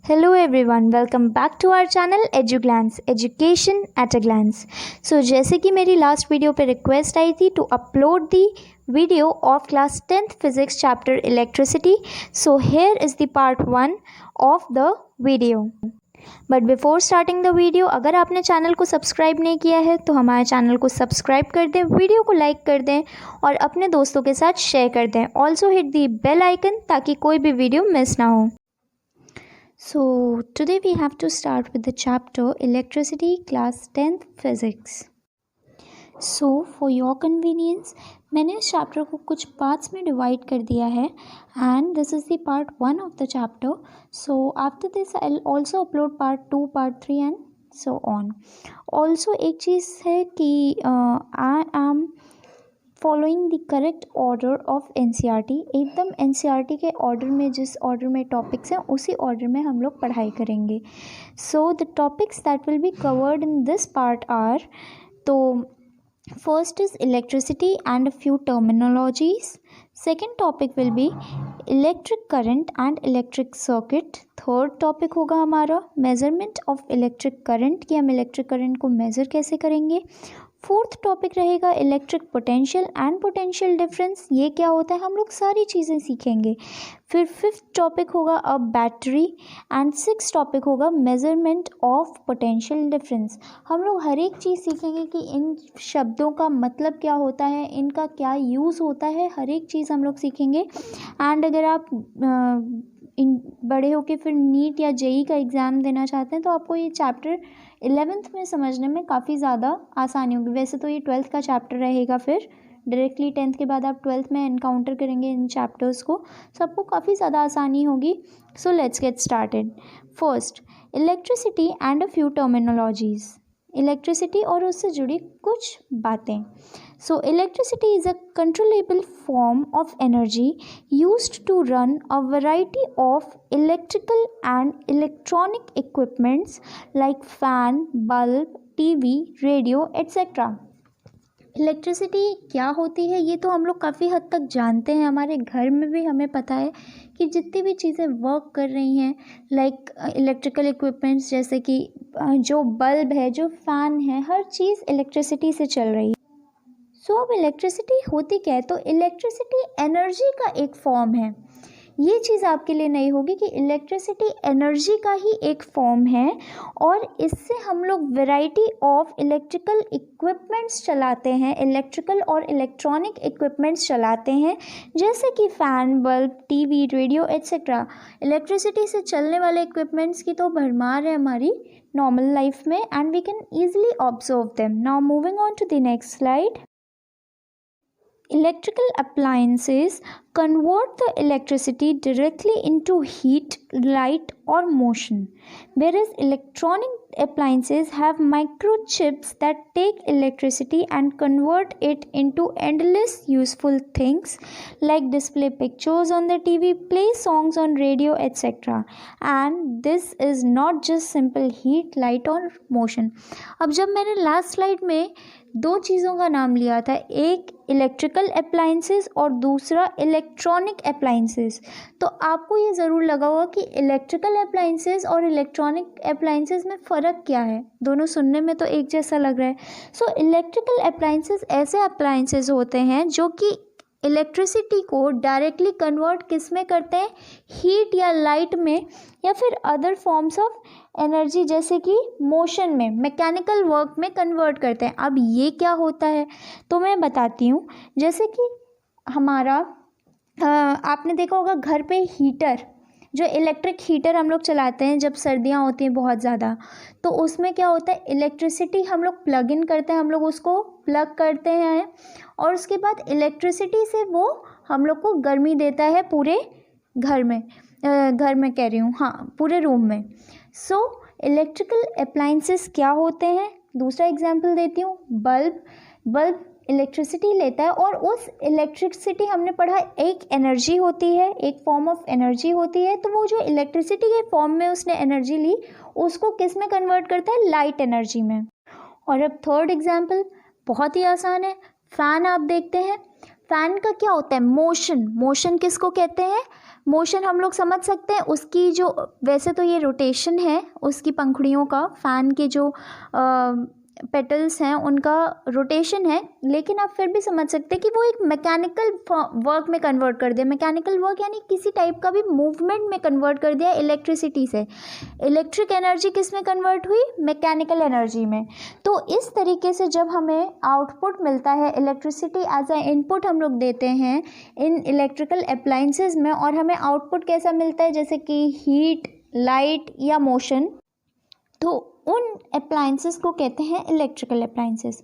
Hello everyone, welcome back to our channel EduGlance, Education at a Glance. So जैसे कि मेरी last video पे request आई थी to upload the video of class 10th physics chapter electricity. So here is the part 1 of the video. But before starting the video, अगर आपने channel को subscribe नहीं किया है तो हमारे चैनल को सब्सक्राइब कर दें, वीडियो को लाइक कर दें और अपने दोस्तों के साथ शेयर कर दें. Also hit the bell icon ताकि कोई भी वीडियो मिस ना हो. So today we have to start with the chapter Electricity class 10th Physics. So for your convenience मैंने इस चैप्टर को कुछ पार्ट्स में डिवाइड कर दिया है and this is the part 1 of the chapter. So after this I'll also upload part 2, part 3 and so on. Also एक चीज़ है कि I am following the correct order of NCERT. एकदम NCERT के order में, जिस ऑर्डर में topics हैं उसी ऑर्डर में हम लोग पढ़ाई करेंगे. So the topics that will be covered in this part are, तो first is electricity and a few terminologies. Second topic will be electric current and electric circuit. Third topic होगा हमारा मेजरमेंट ऑफ इलेक्ट्रिक करंट, कि हम electric current को measure कैसे करेंगे. Fourth topic रहेगा electric potential and potential difference, ये क्या होता है हम लोग सारी चीज़ें सीखेंगे. फिर फिफ्थ टॉपिक होगा अब बैटरी एंड सिक्स टॉपिक होगा मेजरमेंट ऑफ पोटेंशियल डिफरेंस. हम लोग हर एक चीज़ सीखेंगे कि इन शब्दों का मतलब क्या होता है, इनका क्या यूज़ होता है, हर एक चीज़ हम लोग सीखेंगे. एंड अगर आप इन बड़े होके फिर नीट या जेई का एग्ज़ाम देना चाहते हैं तो आपको ये चैप्टर 11th में समझने में काफ़ी ज़्यादा आसानी होगी. वैसे तो ये 12th का चैप्टर रहेगा, फिर डायरेक्टली 10th के बाद आप 12th में एनकाउंटर करेंगे इन चैप्टर्स को, तो आपको काफ़ी ज़्यादा आसानी होगी. So let's get started. First, electricity and a few terminologies. Electricity और उससे जुड़ी कुछ बातें. So electricity is a controllable form of energy used to run a variety of electrical and electronic equipments like fan, bulb, TV, radio, etc. Electricity क्या होती है ये तो हम लोग काफ़ी हद तक जानते हैं. हमारे घर में भी हमें पता है कि जितनी भी चीज़ें वर्क कर रही हैं लाइक इलेक्ट्रिकल इक्विपमेंट्स, जैसे कि जो बल्ब है, जो फ़ैन है, हर चीज़ इलेक्ट्रिसिटी से चल रही है. सो अब इलेक्ट्रिसिटी होती क्या है, तो इलेक्ट्रिसिटी एनर्जी का एक फॉर्म है. ये चीज़ आपके लिए नहीं होगी कि इलेक्ट्रिसिटी एनर्जी का ही एक फॉर्म है और इससे हम लोग वैरायटी ऑफ इलेक्ट्रिकल इक्विपमेंट्स चलाते हैं, इलेक्ट्रिकल और इलेक्ट्रॉनिक इक्विपमेंट्स चलाते हैं, जैसे कि fan, bulb, TV, radio etcetera. Electricity से चलने वाले इक्विपमेंट्स की तो भरमार है हमारी नॉर्मल लाइफ में and we can easily observe them. Now moving on to the next slide. Electrical appliances convert the electricity directly into heat, light or motion, whereas electronic appliances have microchips that take electricity and convert it into endless useful things like display pictures on the TV, play songs on radio, etc. And this is not just simple heat, light or motion. अब जब मैंने last slide में दो चीज़ों का नाम लिया था, एक इलेक्ट्रिकल अप्लाइंसेस और दूसरा इलेक्ट्रॉनिक अप्लाइंसेस, तो आपको ये ज़रूर लगा होगा कि इलेक्ट्रिकल अप्लाइंसेस और इलेक्ट्रॉनिक अप्लाइंसेस में फ़र्क क्या है. दोनों सुनने में तो एक जैसा लग रहा है. सो इलेक्ट्रिकल अप्लाइंसेस ऐसे अप्लाइंसेस होते हैं जो कि इलेक्ट्रिसिटी को डायरेक्टली कन्वर्ट किस में करते हैं, हीट या लाइट में, या फिर अदर फॉर्म्स ऑफ एनर्जी जैसे कि मोशन में, मैकेनिकल वर्क में कन्वर्ट करते हैं. अब ये क्या होता है तो मैं बताती हूँ. जैसे कि हमारा आपने देखा होगा घर पे हीटर, जो इलेक्ट्रिक हीटर हम लोग चलाते हैं जब सर्दियाँ होती हैं बहुत ज़्यादा, तो उसमें क्या होता है, इलेक्ट्रिसिटी हम लोग प्लग इन करते हैं, हम लोग उसको प्लग करते हैं और उसके बाद इलेक्ट्रिसिटी से वो हम लोग को गर्मी देता है पूरे घर में कह रही हूँ, हाँ, पूरे रूम में. सो इलेक्ट्रिकल अप्लाइंसेस क्या होते हैं, दूसरा एग्जांपल देती हूँ. बल्ब इलेक्ट्रिसिटी लेता है और उस इलेक्ट्रिसिटी हमने पढ़ा एक एनर्जी होती है, एक फॉर्म ऑफ एनर्जी होती है, तो वो जो इलेक्ट्रिसिटी के फॉर्म में उसने एनर्जी ली उसको किस में कन्वर्ट करता है, लाइट एनर्जी में. और अब थर्ड एग्जांपल बहुत ही आसान है. फ़ैन आप देखते हैं, फ़ैन का क्या होता है, मोशन. मोशन किसको कहते हैं, मोशन हम लोग समझ सकते हैं उसकी, जो वैसे तो ये रोटेशन है उसकी पंखुड़ियों का, फ़ैन के जो पेटल्स हैं उनका रोटेशन है, लेकिन आप फिर भी समझ सकते हैं कि वो एक मैकेनिकल वर्क में कन्वर्ट कर दिया। मैकेनिकल वर्क यानी किसी टाइप का भी मूवमेंट में कन्वर्ट कर दिया इलेक्ट्रिसिटी से। इलेक्ट्रिक एनर्जी किस में कन्वर्ट हुई? मैकेनिकल एनर्जी में। तो इस तरीके से जब हमें आउटपुट मिलता है, इलेक्ट्रिसिटी एज ए इनपुट हम लोग देते हैं इन इलेक्ट्रिकल अप्लायंसेस में, और हमें आउटपुट कैसा मिलता है, जैसे कि हीट, लाइट या मोशन, तो उन अप्लायंसेस को कहते हैं इलेक्ट्रिकल अप्लायंसेस।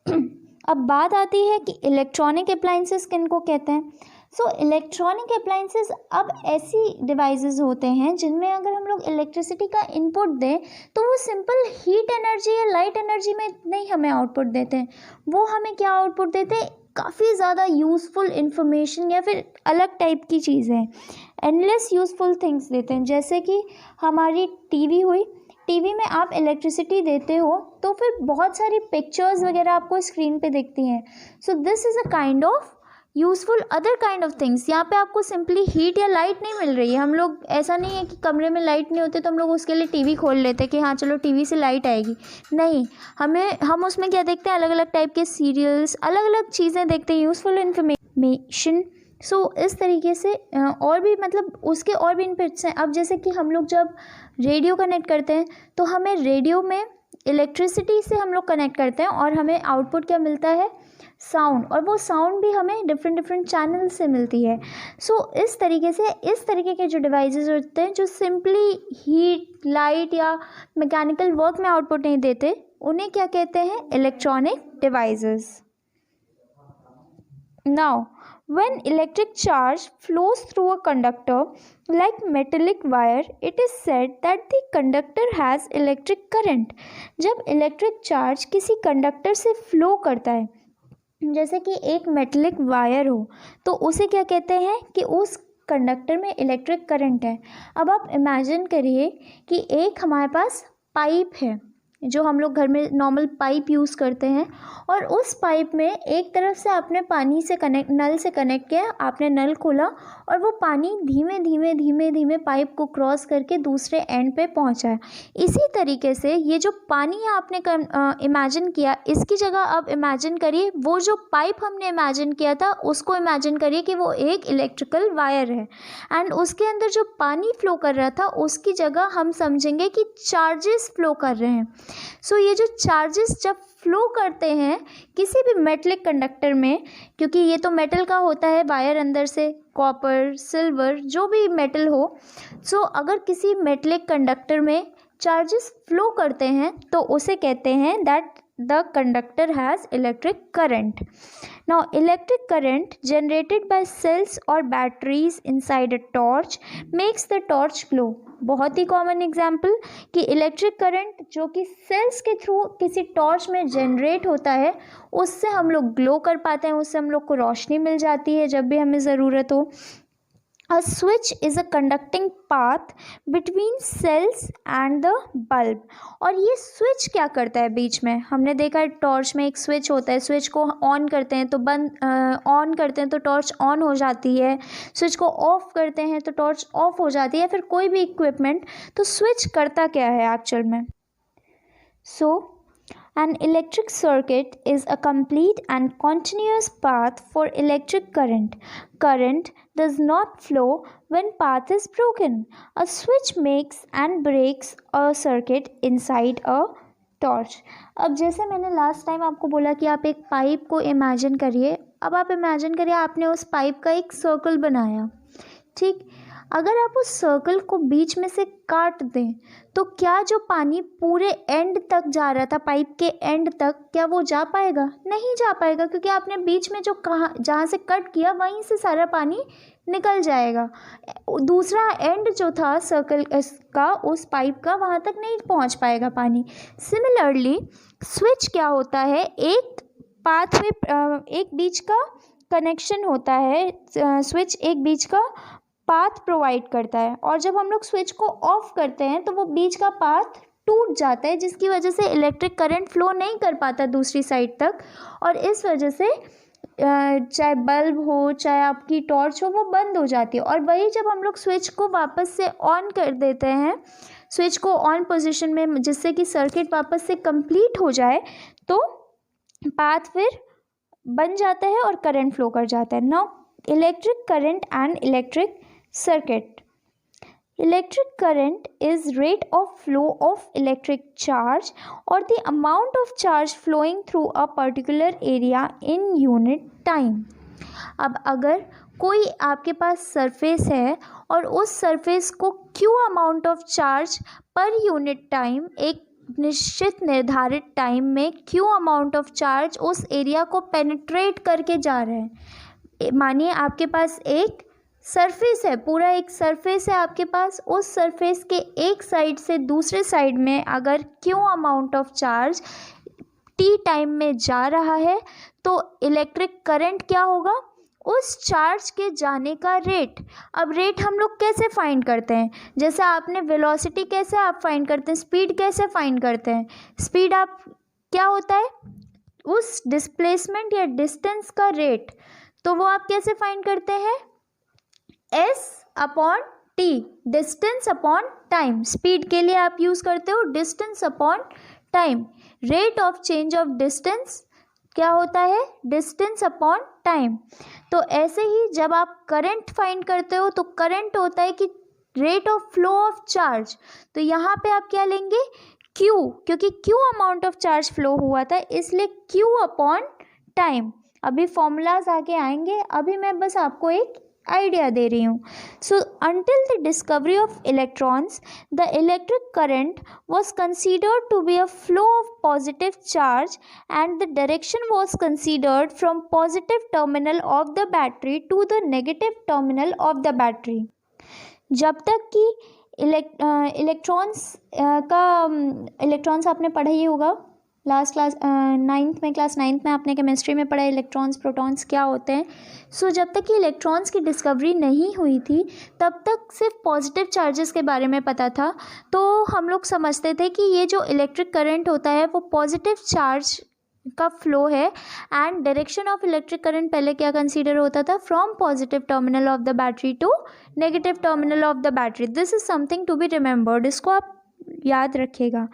अब बात आती है कि इलेक्ट्रॉनिक अप्लायंसेस किन को कहते हैं। सो इलेक्ट्रॉनिक अप्लायंसेस अब ऐसी डिवाइसेस होते हैं जिनमें अगर हम लोग इलेक्ट्रिसिटी का इनपुट दें तो वो सिंपल हीट एनर्जी या लाइट एनर्जी में नहीं हमें आउटपुट देते हैं, वो हमें क्या आउटपुट देते हैं? काफ़ी ज़्यादा यूज़फुल इंफॉर्मेशन या फिर अलग टाइप की चीज़ें, एंडलेस यूज़फुल थिंग्स देते हैं। जैसे कि हमारी टीवी हुई, टीवी में आप इलेक्ट्रिसिटी देते हो तो फिर बहुत सारी पिक्चर्स वगैरह आपको स्क्रीन पे दिखती हैं। So this is a kind of useful other kind of things. यहाँ पे आपको सिंपली हीट या लाइट नहीं मिल रही है। हम लोग, ऐसा नहीं है कि कमरे में लाइट नहीं होती तो हम लोग उसके लिए टीवी खोल लेते कि हाँ चलो टीवी से लाइट आएगी, नहीं, हम उसमें क्या देखते हैं? अलग अलग टाइप के सीरियल्स, अलग अलग चीज़ें देखते हैं, यूज़फुल इन्फॉर्मेशन। सो इस तरीके से और भी, मतलब उसके और भी इनपुट्स हैं। अब जैसे कि हम लोग जब रेडियो कनेक्ट करते हैं तो हमें रेडियो में इलेक्ट्रिसिटी से हम लोग कनेक्ट करते हैं और हमें आउटपुट क्या मिलता है? साउंड, और वो साउंड भी हमें डिफरेंट चैनल से मिलती है। सो इस तरीके से इस तरीके के जो डिवाइसेस होते हैं जो सिंपली हीट, लाइट या मैकेनिकल वर्क में आउटपुट नहीं देते, उन्हें क्या कहते हैं? Electronic devices. Now, when electric charge flows through a conductor like metallic wire, it is said that the conductor has electric current. जब इलेक्ट्रिक चार्ज किसी कंडक्टर से फ्लो करता है, जैसे कि एक मेटलिक वायर हो, तो उसे क्या कहते हैं? कि उस कंडक्टर में इलेक्ट्रिक करंट है। अब आप इमेजिन करिए कि एक हमारे पास पाइप है, जो हम लोग घर में नॉर्मल पाइप यूज़ करते हैं, और उस पाइप में एक तरफ से आपने पानी से नल से कनेक्ट किया, आपने नल खोला और वो पानी धीमे धीमे पाइप को क्रॉस करके दूसरे एंड पे पहुंचा है। इसी तरीके से ये जो पानी आपने इमेजिन किया, इसकी जगह अब इमेजिन करिए वो जो पाइप हमने इमेजिन किया था उसको इमेजिन करिए कि वो एक इलेक्ट्रिकल वायर है, एंड उसके अंदर जो पानी फ्लो कर रहा था उसकी जगह हम समझेंगे कि चार्जेस फ्लो कर रहे हैं। सो ये जो चार्जेस जब फ्लो करते हैं किसी भी मेटलिक कंडक्टर में, क्योंकि ये तो मेटल का होता है वायर, अंदर से कॉपर, सिल्वर, जो भी मेटल हो, सो अगर किसी मेटलिक कंडक्टर में चार्जेस फ्लो करते हैं तो उसे कहते हैं that the conductor has electric current. Now electric current generated by cells or batteries inside a torch makes the torch glow. बहुत ही कॉमन एग्जाम्पल कि इलेक्ट्रिक करंट जो कि सेल्स के थ्रू किसी टॉर्च में जनरेट होता है, उससे हम लोग ग्लो कर पाते हैं, उससे हम लोग को रोशनी मिल जाती है जब भी हमें ज़रूरत हो। A switch is a conducting path between cells and the bulb. और ये स्विच क्या करता है बीच में? हमने देखा है टॉर्च में एक स्विच होता है, स्विच को ऑन करते हैं तो ऑन करते हैं तो टॉर्च ऑन हो जाती है, स्विच को ऑफ करते हैं तो टॉर्च ऑफ हो जाती है, फिर कोई भी इक्विपमेंट। तो स्विच करता क्या है एक्चुअल में? An electric circuit is a complete and continuous path for electric current. Current does not flow when path is broken. A switch makes and breaks a circuit inside a torch. अब जैसे मैंने last time आपको बोला कि आप एक pipe को imagine करिए। अब आप इमेजिन करिए आपने उस पाइप का एक सर्कल बनाया, ठीक? अगर आप उस सर्कल को बीच में से काट दें तो क्या जो पानी पूरे एंड तक जा रहा था, पाइप के एंड तक, क्या वो जा पाएगा? नहीं जा पाएगा, क्योंकि आपने बीच में जो जहाँ से कट किया वहीं से सारा पानी निकल जाएगा। दूसरा एंड जो था सर्कल का, उस पाइप का, वहाँ तक नहीं पहुँच पाएगा पानी। सिमिलरली स्विच क्या होता है? एक पाथ में एक बीच का कनेक्शन होता है, स्विच एक बीच का पाथ प्रोवाइड करता है, और जब हम लोग स्विच को ऑफ करते हैं तो वो बीच का पाथ टूट जाता है, जिसकी वजह से इलेक्ट्रिक करंट फ्लो नहीं कर पाता दूसरी साइड तक, और इस वजह से चाहे बल्ब हो चाहे आपकी टॉर्च हो वो बंद हो जाती है। और वही जब हम लोग स्विच को वापस से ऑन कर देते हैं, स्विच को ऑन पोजीशन में, जिससे कि सर्किट वापस से कंप्लीट हो जाए, तो पाथ फिर बन जाता है और करंट फ्लो कर जाता है। Now electric current and electric circuit. Electric current is rate of flow of electric charge or the amount of charge flowing through a particular area in unit time। अब अगर कोई आपके पास सरफेस है और उस सरफेस को Q amount of charge per unit time, एक निश्चित निर्धारित टाइम में Q अमाउंट ऑफ चार्ज उस एरिया को पेनिट्रेट करके जा रहे हैं। मानिए आपके पास एक सरफेस है, पूरा एक सरफेस है आपके पास, उस सरफेस के एक साइड से दूसरे साइड में अगर Q amount of charge T time में जा रहा है तो इलेक्ट्रिक करंट क्या होगा, उस चार्ज के जाने का रेट। अब रेट हम लोग कैसे फाइंड करते हैं, जैसे आपने वेलोसिटी कैसे आप फाइंड करते हैं, स्पीड कैसे फाइंड करते हैं। स्पीड आप क्या होता है, उस डिस्प्लेसमेंट या डिस्टेंस का रेट, तो वो आप कैसे फाइंड करते हैं, S upon T, distance upon time. Speed के लिए आप यूज़ करते हो distance upon time. Rate of change of distance क्या होता है, डिस्टेंस अपॉन टाइम। तो ऐसे ही जब आप करंट फाइंड करते हो तो करंट होता है कि rate of flow of charge, तो यहाँ पे आप क्या लेंगे, Q, क्योंकि Q amount of charge flow हुआ था इसलिए Q अपॉन टाइम। अभी फॉर्मूलाज आगे आएंगे, अभी मैं बस आपको एक आइडिया दे रही हूँ। So until the discovery of electrons the electric current was considered to be a flow of positive charge and the direction was considered from positive terminal of the battery to the negative terminal of the battery. जब तक कि electrons आपने पढ़ा ही होगा last class class ninth में आपने chemistry में पढ़ा इलेक्ट्रॉन्स प्रोटॉन्स क्या होते हैं। सो जब तक कि इलेक्ट्रॉन्स की डिस्कवरी नहीं हुई थी तब तक सिर्फ पॉजिटिव चार्जेस के बारे में पता था। तो हम लोग समझते थे कि ये जो इलेक्ट्रिक करंट होता है वो पॉजिटिव चार्ज का फ्लो है and direction of electric current पहले क्या कंसीडर होता था, from positive terminal of the battery to negative terminal of the battery. This is something to be remembered, इसको आप याद रखिएगा।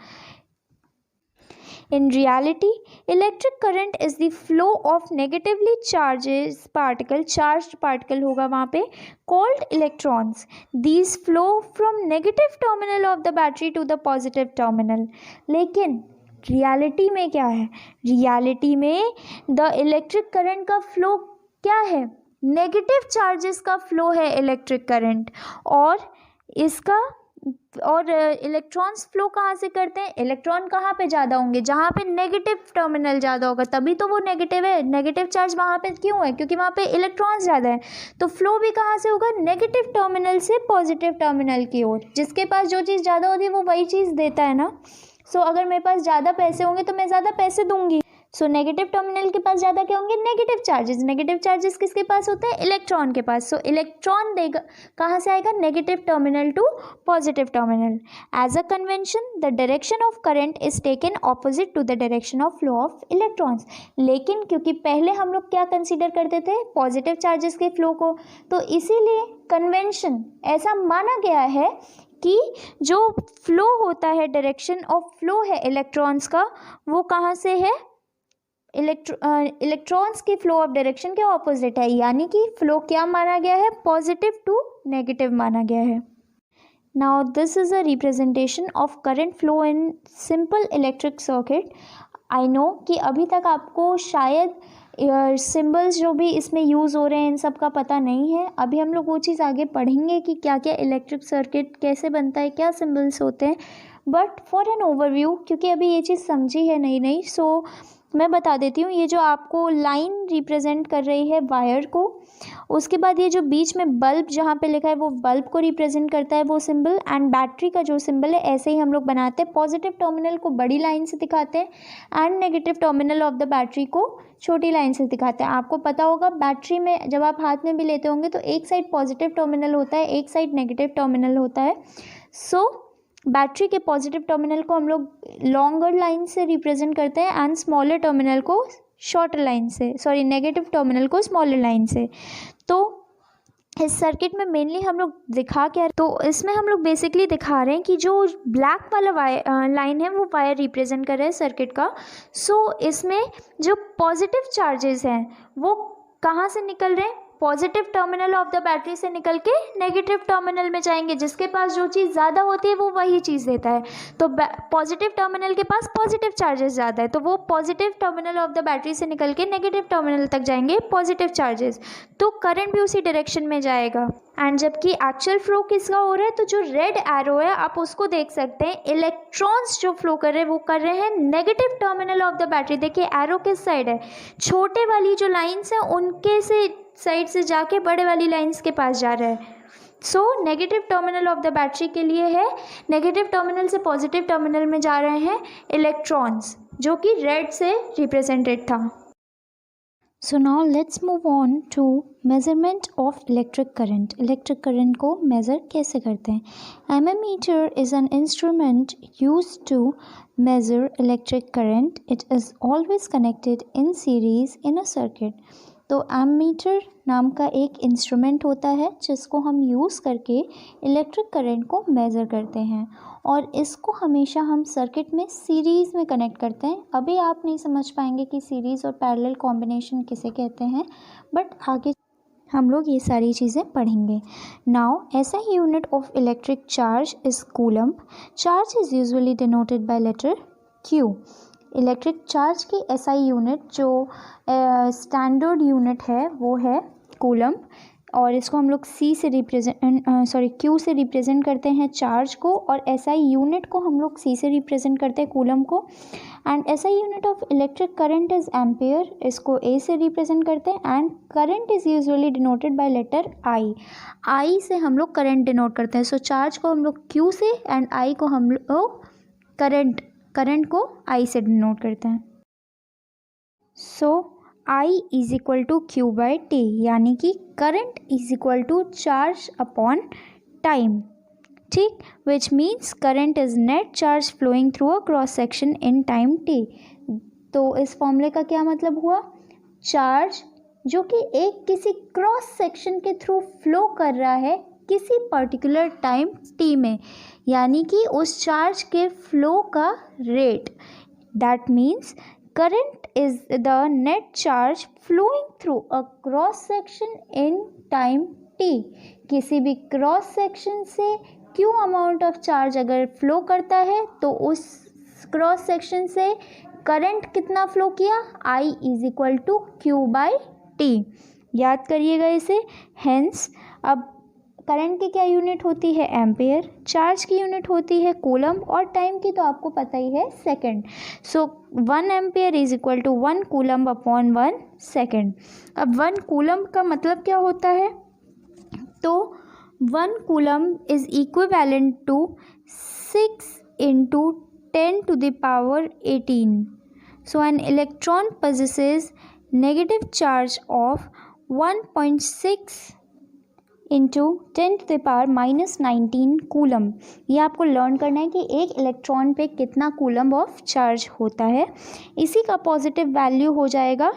In reality, electric current is the flow of negatively charged particle होगा वहाँ पे, called electrons. These flow from negative terminal of the battery to the positive terminal. लेकिन reality में क्या है, रियलिटी में द इलेक्ट्रिक करंट का फ्लो क्या है, नेगेटिव चार्जेस का फ्लो है इलेक्ट्रिक करंट। और इलेक्ट्रॉन्स फ्लो कहाँ से करते हैं, इलेक्ट्रॉन कहाँ पे ज़्यादा होंगे, जहाँ पे नेगेटिव टर्मिनल ज़्यादा होगा, तभी तो वो नेगेटिव है। नेगेटिव चार्ज वहाँ पे क्यों है, क्योंकि वहाँ पे इलेक्ट्रॉन्स ज़्यादा है। तो फ्लो भी कहाँ से होगा, नेगेटिव टर्मिनल से पॉजिटिव टर्मिनल की ओर। जिसके पास जो चीज़ ज़्यादा होती है वो वही चीज़ देता है ना। सो अगर मेरे पास ज़्यादा पैसे होंगे तो मैं ज़्यादा पैसे दूंगी। सो नेगेटिव टर्मिनल के पास ज़्यादा क्या होंगे, नेगेटिव चार्जेस। नेगेटिव चार्जेस किसके पास होते हैं, इलेक्ट्रॉन के पास। सो इलेक्ट्रॉन देगा कहाँ से आएगा, negative terminal to positive terminal. As a convention the direction of current is taken opposite to the direction of flow of electrons. लेकिन क्योंकि पहले हम लोग क्या कंसिडर करते थे, पॉजिटिव चार्जेस के फ्लो को, तो इसीलिए कन्वेंशन ऐसा माना गया है कि जो फ्लो होता है, डायरेक्शन ऑफ फ्लो है इलेक्ट्रॉन्स का, वो कहाँ से है, इलेक्ट्रॉन्स की फ्लो ऑफ डायरेक्शन के ऑपोजिट है। यानी कि फ्लो क्या माना गया है, पॉजिटिव टू नेगेटिव माना गया है। Now this is a representation of current flow in simple electric circuit. I know कि अभी तक आपको शायद सिंबल्स जो भी इसमें यूज़ हो रहे हैं इन सब का पता नहीं है। अभी हम लोग वो चीज़ आगे पढ़ेंगे कि क्या क्या इलेक्ट्रिक सर्किट कैसे बनता है, क्या सिंबल्स होते हैं। बट फॉर एन ओवरव्यू, क्योंकि अभी ये चीज़ समझी है नई, सो मैं बता देती हूँ। ये जो आपको लाइन रिप्रेजेंट कर रही है वायर को, उसके बाद ये जो बीच में बल्ब जहाँ पे लिखा है वो बल्ब को रिप्रेजेंट करता है वो सिंबल। एंड बैटरी का जो सिंबल है ऐसे ही हम लोग बनाते हैं, पॉजिटिव टर्मिनल को बड़ी लाइन से दिखाते हैं and negative terminal of the battery को छोटी लाइन से दिखाते हैं। आपको पता होगा बैटरी में जब आप हाथ में भी लेते होंगे तो एक साइड पॉजिटिव टर्मिनल होता है, एक साइड नेगेटिव टर्मिनल होता है। सो बैटरी के पॉजिटिव टर्मिनल को हम लोग लॉन्गर लाइन से रिप्रेजेंट करते हैं एंड स्मॉलर टर्मिनल को शॉर्टर लाइन से, सॉरी नेगेटिव टर्मिनल को स्मॉलर लाइन से। तो इस सर्किट में मेनली हम लोग दिखा क्या, तो इसमें हम लोग बेसिकली दिखा रहे हैं कि जो ब्लैक वाला लाइन है वो वायर रिप्रेजेंट कर रहा है सर्किट का। सो इसमें जो पॉजिटिव चार्जेस हैं वो कहाँ से निकल रहे हैं, positive terminal of the battery से निकल के नेगेटिव टर्मिनल में जाएंगे। जिसके पास जो चीज़ ज़्यादा होती है वो वही चीज़ देता है। तो पॉजिटिव टर्मिनल के पास पॉजिटिव चार्जेस ज़्यादा है, तो वो positive terminal of the battery से निकल के नेगेटिव टर्मिनल तक जाएंगे पॉजिटिव चार्जेस, तो करंट भी उसी डायरेक्शन में जाएगा। एंड जबकि एक्चुअल फ्लो किसका हो रहा है, तो जो रेड एरो है आप उसको देख सकते हैं, इलेक्ट्रॉन्स जो फ्लो कर रहे हैं वो कर रहे हैं negative terminal of the battery. देखिए एरो किस साइड है, छोटे वाली जो लाइन्स हैं उनके से साइड से जाके बड़े वाली लाइन्स के पास जा रहा है। So negative terminal of the battery के लिए है, नेगेटिव टर्मिनल से पॉजिटिव टर्मिनल में जा रहे हैं इलेक्ट्रॉन्स, जो कि रेड से रिप्रेजेंटेड था। So now let's move on to measurement of electric current. Electric current को मेज़र कैसे करते हैं। Ammeter is an instrument used to measure electric current. It is always connected in series in a circuit. तो एमीमीटर नाम का एक instrument होता है जिसको हम यूज़ करके इलेक्ट्रिक करंट को मेज़र करते हैं, और इसको हमेशा हम सर्किट में सीरीज़ में कनेक्ट करते हैं। अभी आप नहीं समझ पाएंगे कि सीरीज़ और पैरेलल कॉम्बिनेशन किसे कहते हैं, बट आगे हम लोग ये सारी चीज़ें पढ़ेंगे। Now SI unit of electric charge is coulomb. Charge is usually denoted by letter Q. Electric charge की SI यूनिट जो स्टैंडर्ड यूनिट है वो है कूलम्ब, और इसको हम लोग Q से रिप्रेजेंट करते हैं चार्ज को, और SI यूनिट को हम लोग C से रिप्रेजेंट करते हैं कूलम्ब को। And SI unit of electric current is ampere, इसको A से रिप्रेजेंट करते हैं। And current is usually denoted by letter I से हम लोग करंट डिनोट करते हैं। सो चार्ज को हम लोग Q से एंड I को हम लोग करंट को I से डिनोट करते हैं। So I is equal to Q by T, यानी कि current is equal to charge upon time, ठीक, which means current is net charge flowing through a cross section in time T। तो इस फॉर्मूले का क्या मतलब हुआ, चार्ज जो कि एक किसी क्रॉस सेक्शन के थ्रू फ्लो कर रहा है किसी पर्टिकुलर टाइम T में, यानी कि उस चार्ज के फ्लो का rate, that means current is the net charge flowing through a cross section in time t। किसी भी क्रॉस सेक्शन से Q अमाउंट ऑफ चार्ज अगर फ्लो करता है तो उस क्रॉस सेक्शन से करंट कितना फ्लो किया, I is equal to Q by T। याद करिएगा इसे। हेंस अब करंट की क्या यूनिट होती है, एम्पेयर, चार्ज की यूनिट होती है कूलम्ब, और टाइम की तो आपको पता ही है second. So 1 ampere is equal to 1 coulomb upon 1 second. अब 1 कूलम्ब का मतलब क्या होता है, तो 1 coulomb is equivalent to 6 into 10 to the power 18। So an electron possesses negative charge of 1.6 into 10 to the power -19 coulomb. ये आपको लर्न करना है कि एक इलेक्ट्रॉन पे कितना कूलम ऑफ चार्ज होता है। इसी का पॉजिटिव वैल्यू हो जाएगा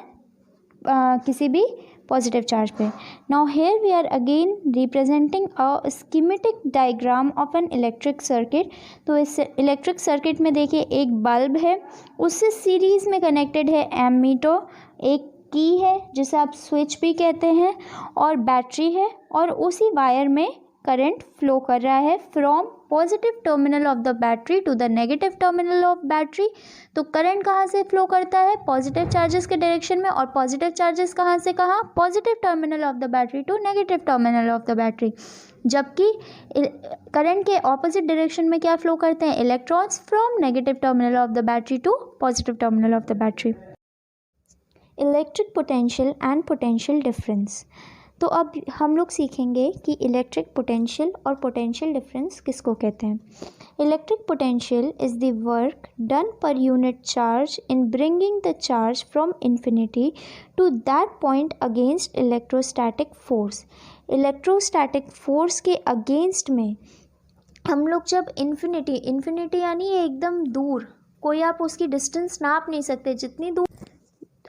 किसी भी पॉजिटिव चार्ज पे। Now here we are again representing a schematic diagram of an electric circuit. तो इस इलेक्ट्रिक सर्किट में देखिए एक बल्ब है, उससे सीरीज़ में कनेक्टेड है एमीटर, एक की है जिसे आप स्विच भी कहते हैं, और बैटरी है, और उसी वायर में करंट फ्लो कर रहा है from positive terminal of the battery to the negative terminal of battery. तो करंट कहाँ से फ्लो करता है, पॉजिटिव चार्जेस के डायरेक्शन में, और पॉजिटिव चार्जेस कहाँ से कहाँ, positive terminal of the battery to negative terminal of the battery. जबकि करंट के ऑपोजिट डायरेक्शन में क्या फ्लो करते हैं, electrons from negative terminal of the battery to positive terminal of the battery. Electric potential and potential difference. तो अब हम लोग सीखेंगे कि इलेक्ट्रिक पोटेंशियल और पोटेंशियल डिफरेंस किसको कहते हैं। Electric potential is the work done per unit charge in bringing the charge from infinity to that point against electrostatic force. Electrostatic force के अगेंस्ट में हम लोग जब इन्फिनिटी यानी एकदम दूर, कोई आप उसकी डिस्टेंस नाप नहीं सकते, जितनी दूर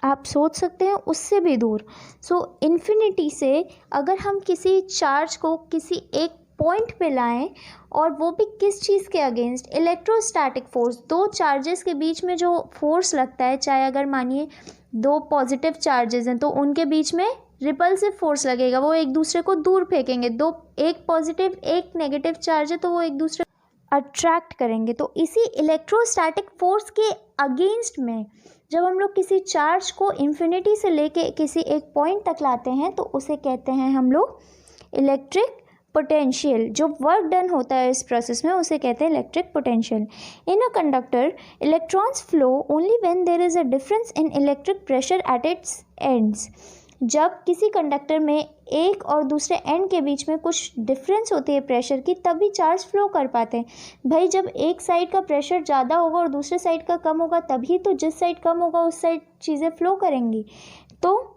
आप सोच सकते हैं उससे भी दूर। सो इन्फिनिटी से अगर हम किसी चार्ज को किसी एक पॉइंट पे लाएं और वो भी किस चीज़ के अगेंस्ट, इलेक्ट्रोस्टैटिक फोर्स, दो चार्जेस के बीच में जो फोर्स लगता है, चाहे अगर मानिए दो पॉजिटिव चार्जेस हैं तो उनके बीच में रिपल्सिव फोर्स लगेगा, वो एक दूसरे को दूर फेंकेंगे। दो, एक पॉजिटिव एक नेगेटिव चार्ज है तो वो एक दूसरे अट्रैक्ट करेंगे। तो इसी इलेक्ट्रोस्टैटिक फोर्स के अगेंस्ट में जब हम लोग किसी चार्ज को इन्फिनिटी से लेके किसी एक पॉइंट तक लाते हैं तो उसे कहते हैं हम लोग इलेक्ट्रिक पोटेंशियल। जो वर्क डन होता है इस प्रोसेस में उसे कहते हैं electric potential. In a conductor electrons flow only when there is a difference in electric pressure at its ends. जब किसी कंडक्टर में एक और दूसरे एंड के बीच में कुछ डिफरेंस होती है प्रेशर की, तभी चार्ज फ्लो कर पाते हैं। भाई जब एक साइड का प्रेशर ज़्यादा होगा और दूसरे साइड का कम होगा, तभी तो जिस साइड कम होगा उस साइड चीज़ें फ्लो करेंगी। तो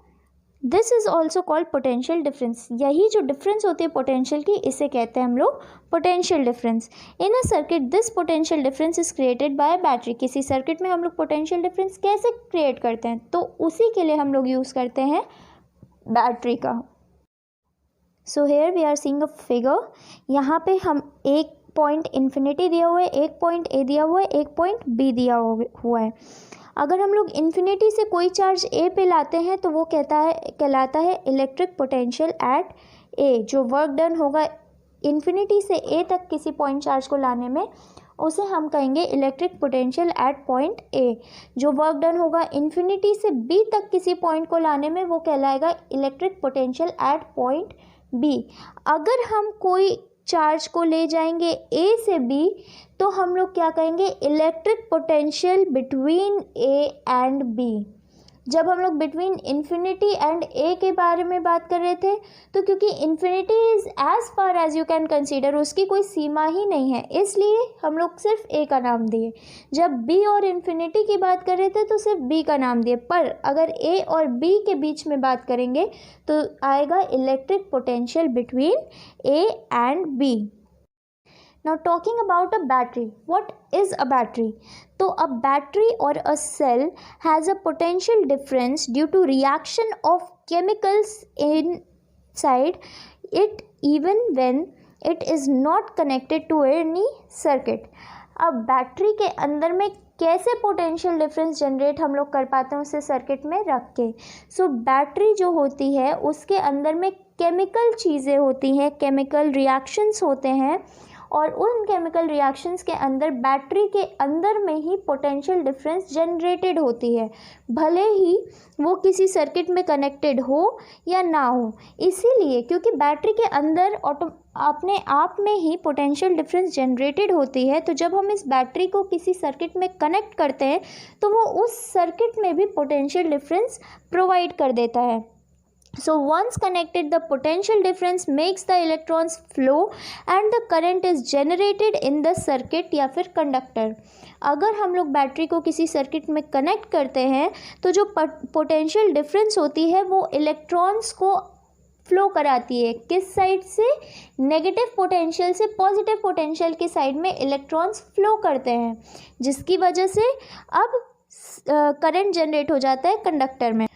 this is also called potential difference. यही जो डिफरेंस होती है पोटेंशियल की, इसे कहते हैं हम लोग potential difference. In a circuit this potential difference is created by battery. किसी सर्किट में हम लोग पोटेंशियल डिफरेंस कैसे क्रिएट करते हैं, तो उसी के लिए हम लोग यूज़ करते हैं बैटरी का। So here we are seeing a figure. यहाँ पे हम एक पॉइंट इन्फिनिटी दिया हुआ है, एक पॉइंट ए दिया हुआ है, एक पॉइंट बी दिया हुआ है। अगर हम लोग इन्फिनिटी से कोई चार्ज ए पे लाते हैं तो वो कहलाता है इलेक्ट्रिक पोटेंशियल एट ए। जो वर्क डन होगा इन्फिनिटी से ए तक किसी पॉइंट चार्ज को लाने में, उसे हम कहेंगे electric potential at point A. जो वर्क डन होगा इन्फिनिटी से बी तक किसी पॉइंट को लाने में, वो कहलाएगा electric potential at point B. अगर हम कोई चार्ज को ले जाएंगे ए से बी तो हम लोग क्या कहेंगे, electric potential between A and B. जब हम लोग बिटवीन इन्फिनिटी एंड ए के बारे में बात कर रहे थे, तो क्योंकि infinity is as far as you can consider, उसकी कोई सीमा ही नहीं है, इसलिए हम लोग सिर्फ ए का नाम दिए। जब बी और इन्फिनिटी की बात कर रहे थे तो सिर्फ बी का नाम दिए। पर अगर ए और बी के बीच में बात करेंगे तो आएगा electric potential between A and B. Now talking about a battery, what is a battery? तो a battery or a cell has a potential difference due to reaction of chemicals inside it even when it is not connected to any circuit. अब battery के अंदर में कैसे potential difference generate हम लोग कर पाते हैं उसे सर्किट में रख के। सो बैटरी जो होती है उसके अंदर में केमिकल चीज़ें होती हैं, केमिकल रिएक्शंस होते हैं, और उन केमिकल रिएक्शंस के अंदर बैटरी के अंदर में ही पोटेंशियल डिफरेंस जनरेटेड होती है, भले ही वो किसी सर्किट में कनेक्टेड हो या ना हो। इसीलिए क्योंकि बैटरी के अंदर अपने आप में ही पोटेंशियल डिफरेंस जनरेटेड होती है, तो जब हम इस बैटरी को किसी सर्किट में कनेक्ट करते हैं तो वो उस सर्किट में भी पोटेंशियल डिफरेंस प्रोवाइड कर देता है। So once connected, the potential difference makes the electrons flow and the current is generated in the circuit या फिर कंडक्टर। अगर हम लोग बैटरी को किसी सर्किट में कनेक्ट करते हैं तो जो पोटेंशियल डिफरेंस होती है वो इलेक्ट्रॉन्स को फ्लो कराती है। किस साइड से? नेगेटिव पोटेंशियल से पॉजिटिव पोटेंशियल की साइड में इलेक्ट्रॉन्स फ्लो करते हैं, जिसकी वजह से अब करंट जनरेट हो जाता है कंडक्टर में।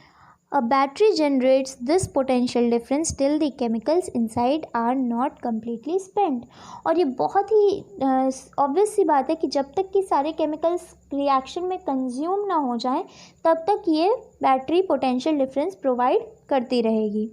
A battery generates this potential difference till the chemicals inside are not completely spent। और ये बहुत ही ऑब्वियस सी बात है कि जब तक कि सारे केमिकल्स रिएक्शन में कंज्यूम ना हो जाएं तब तक ये बैटरी पोटेंशियल डिफरेंस प्रोवाइड करती रहेगी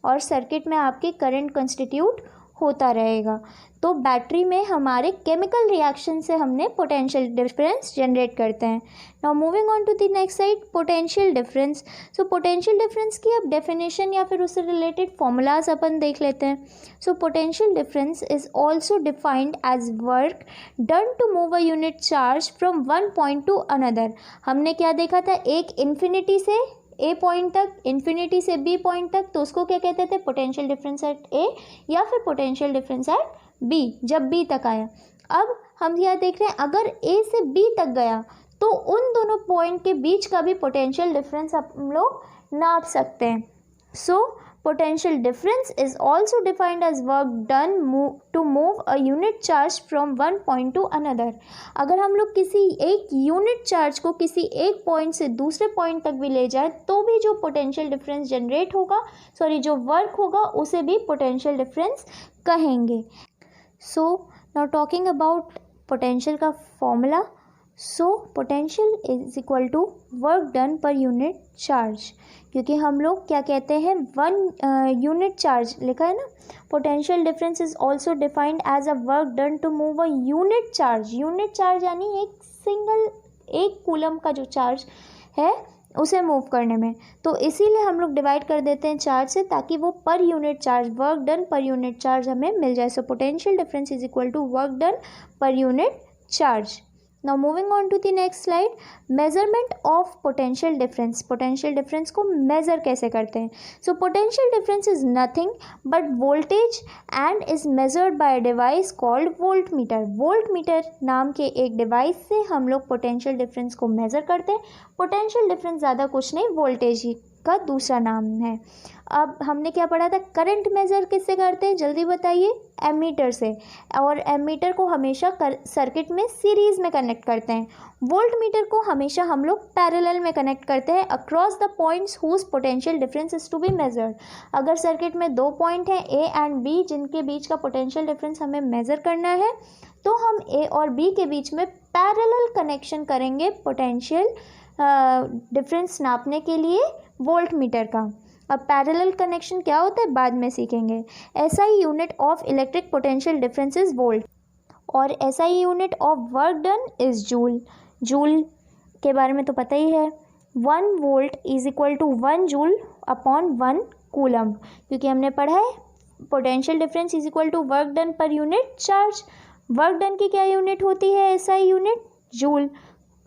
और सर्किट में आपके करंट कंस्टिट्यूट होता रहेगा। तो बैटरी में हमारे केमिकल रिएक्शन से हमने पोटेंशियल डिफरेंस जनरेट करते हैं। Now moving on to the next side, potential difference. So potential difference की अब डेफिनेशन या फिर उससे रिलेटेड फॉर्मूलाज अपन देख लेते हैं। So potential difference is also defined as work done to move a unit charge from one point to another. हमने क्या देखा था, एक इन्फिनिटी से ए पॉइंट तक, इन्फिनिटी से बी पॉइंट तक, तो उसको क्या कहते थे, पोटेंशियल डिफरेंस एट ए या फिर पोटेंशियल डिफरेंस एट बी, जब बी तक आया। अब हम यह देख रहे हैं अगर ए से बी तक गया तो उन दोनों पॉइंट के बीच का भी पोटेंशियल डिफरेंस हम लोग नाप सकते हैं। सो Potential difference is also defined as work done to move a unit charge from one point to another. अगर हम लोग किसी एक यूनिट चार्ज को किसी एक पॉइंट से दूसरे पॉइंट तक भी ले जाए तो भी जो पोटेंशियल डिफरेंस जनरेट होगा, जो वर्क होगा, उसे भी पोटेंशियल डिफरेंस कहेंगे. So now talking about potential का formula. So potential is equal to work done per unit charge, क्योंकि हम लोग क्या कहते हैं, वन यूनिट चार्ज लिखा है ना. Potential difference is also defined as a work done to move a unit charge. Unit charge यानी एक कूलम का जो चार्ज है उसे मूव करने में. तो इसीलिए हम लोग डिवाइड कर देते हैं चार्ज से, ताकि वो per unit charge, work done per unit charge हमें मिल जाए. So potential difference is equal to work done per unit charge. Now moving on to the next slide, measurement of potential difference. Potential difference को measure कैसे करते हैं? So potential difference is nothing but voltage and is measured by a device called voltmeter. Voltmeter नाम के एक device से हम लोग potential difference को measure करते हैं. potential difference ज़्यादा कुछ नहीं, voltage का दूसरा नाम है. अब हमने क्या पढ़ा था, करंट मेज़र किससे करते हैं, जल्दी बताइए. एमीटर से. और एमीटर को हमेशा सर्किट में सीरीज़ में कनेक्ट करते हैं. वोल्ट मीटर को हमेशा हम लोग पैरेलल में कनेक्ट करते हैं across the points whose potential difference is to be measured. अगर सर्किट में दो पॉइंट हैं ए एंड बी, जिनके बीच का पोटेंशियल डिफरेंस हमें मेज़र करना है, तो हम ए और बी के बीच में पैरेलल कनेक्शन करेंगे पोटेंशियल डिफरेंस नापने के लिए वोल्ट मीटर का. अब पैरेलल कनेक्शन क्या होता है बाद में सीखेंगे. SI unit of electric potential difference is volt और SI unit of work done is joule. Joule के बारे में तो पता ही है. 1 volt is equal to 1 joule upon 1 coulomb, क्योंकि हमने पढ़ा है potential difference is equal to work done per unit charge. Work done की क्या यूनिट होती है, एसआई यूनिट जूल,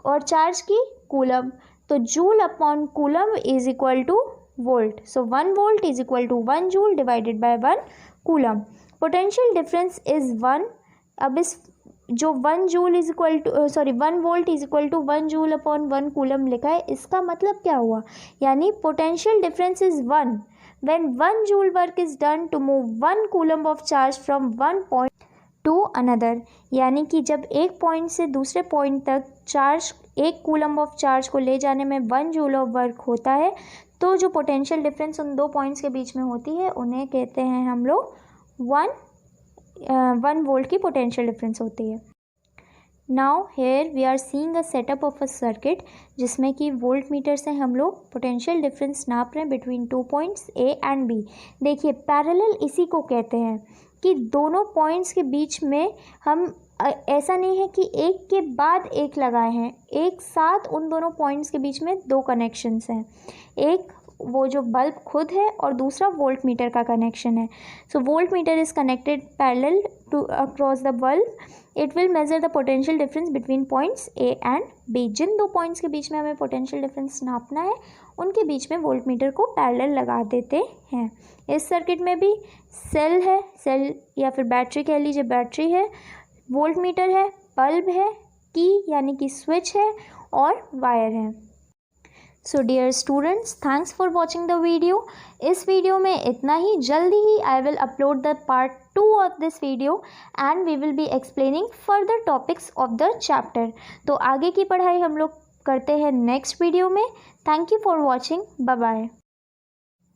और चार्ज की कूलम. तो joule upon coulomb is equal to volt. So 1 volt is equal to 1 joule divided by 1 coulomb. Potential difference is 1. अब इस जो 1 joule is equal to 1 volt is equal to 1 joule upon 1 coulomb लिखा है, इसका मतलब क्या हुआ, यानी potential difference is 1 when 1 joule work is done to move 1 coulomb of charge from 1 point to another. यानी कि जब एक पॉइंट से दूसरे पॉइंट तक चार्ज, एक कूलम ऑफ चार्ज को ले जाने में 1 जूल ऑफ वर्क होता है, तो जो पोटेंशियल डिफरेंस उन दो पॉइंट्स के बीच में होती है उन्हें कहते हैं हम लोग 1 वोल्ट की पोटेंशियल डिफरेंस होती है. Now here we are seeing a setup of a circuit, जिसमें कि वोल्ट मीटर से हम लोग पोटेंशियल डिफरेंस नाप रहे हैं between 2 points A and B. देखिए पैरेलल इसी को कहते हैं कि दोनों पॉइंट्स के बीच में हम ऐसा नहीं है कि एक के बाद एक लगाए हैं, एक साथ उन दोनों पॉइंट्स के बीच में दो कनेक्शंस हैं. एक वो जो बल्ब खुद है और दूसरा वोल्ट मीटर का कनेक्शन है. So voltmeter is connected parallel to across the bulb. It will measure the potential difference between points A and B. जिन दो पॉइंट्स के बीच में हमें पोटेंशियल डिफरेंस नापना है उनके बीच में वोल्ट मीटर को पैरेलल लगा देते हैं. इस सर्किट में भी सेल है, सेल या फिर बैटरी कह लीजिए, बैटरी है, वोल्ट मीटर है, बल्ब है, की यानी कि स्विच है और वायर है. So dear students, thanks for watching the video. इस वीडियो में इतना ही. जल्दी ही I will upload the part 2 of this video and we will be explaining further topics of the chapter. तो आगे की पढ़ाई हम लोग करते हैं नेक्स्ट वीडियो में. Thank you for watching. Bye bye.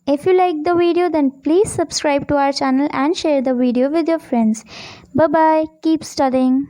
If you like the video, then please subscribe to our channel and share the video with your friends. Bye bye. Keep studying.